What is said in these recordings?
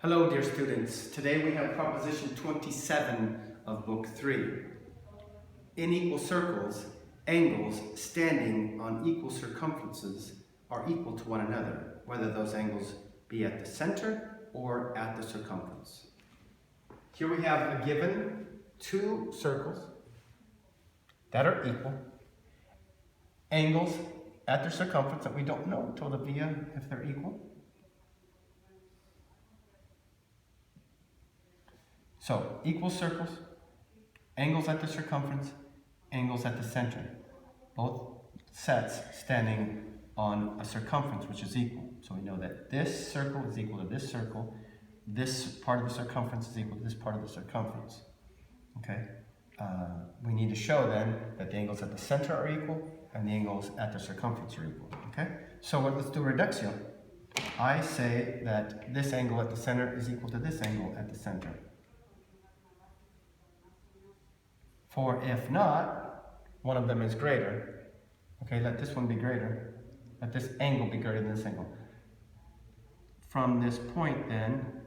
Hello, dear students. Today we have proposition 27 of book 3. In equal circles, angles standing on equal circumferences are equal to one another, whether those angles be at the center or at the circumference. Here we have a given two circles that are equal, angles at their circumference that we don't know until the via if they're equal. So, equal circles, angles at the circumference, angles at the center. Both sets standing on a circumference which is equal. So we know that this circle is equal to this circle, this part of the circumference is equal to this part of the circumference. Okay? We need to show then that the angles at the center are equal and the angles at the circumference are equal. Okay? So let's do reduction. I say that this angle at the center is equal to this angle at the center. For if not, one of them is greater. Okay, let this one be greater. Let this angle be greater than this angle. From this point then,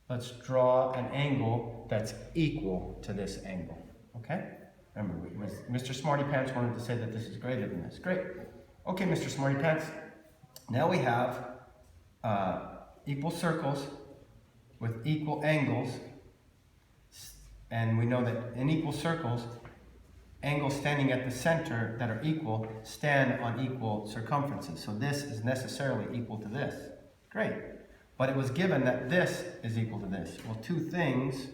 let's draw an angle that's equal to this angle. Okay? Remember, Mr. Smarty Pants wanted to say that this is greater than this. Great. Okay, Mr. Smarty Pants. Now we have equal circles with equal angles. And we know that in equal circles, angles standing at the center that are equal stand on equal circumferences. So this is necessarily equal to this. Great. But it was given that this is equal to this. Well, two things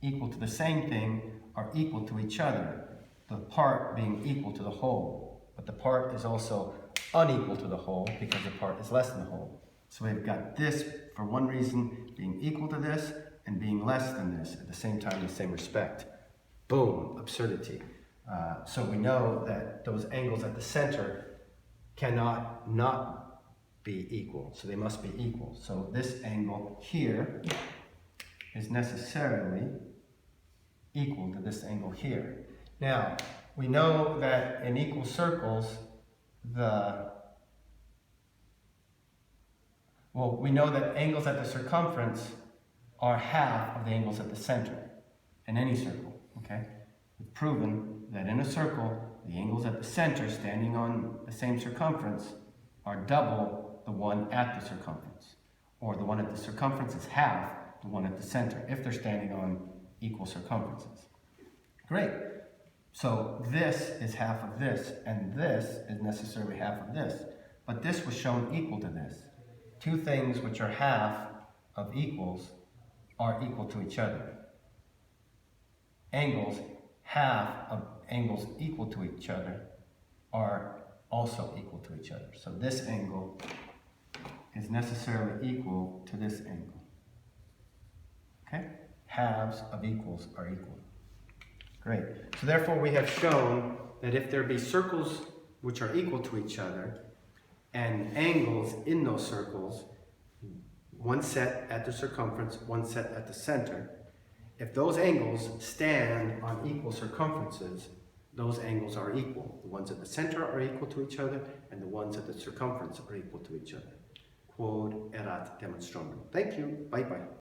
equal to the same thing are equal to each other. The part being equal to the whole. But the part is also unequal to the whole because the part is less than the whole. So we've got this, for one reason, being equal to this, and being less than this at the same time in the same respect. Boom, absurdity. So we know that those angles at the center cannot not be equal, so they must be equal. So this angle here is necessarily equal to this angle here. Now, we know that in equal circles, we know that angles at the circumference are half of the angles at the center in any circle, okay? We've proven that in a circle, the angles at the center standing on the same circumference are double the one at the circumference. Or the one at the circumference is half the one at the center if they're standing on equal circumferences. Great. So this is half of this, and this is necessarily half of this. But this was shown equal to this. Two things which are half of equals are equal to each other. Angles, half of angles equal to each other are also equal to each other. So this angle is necessarily equal to this angle. Okay? Halves of equals are equal. Great. So therefore we have shown that if there be circles which are equal to each other and angles in those circles, one set at the circumference, one set at the center. If those angles stand on equal circumferences, those angles are equal. The ones at the center are equal to each other, and the ones at the circumference are equal to each other. Quod erat demonstrandum. Thank you. Bye-bye.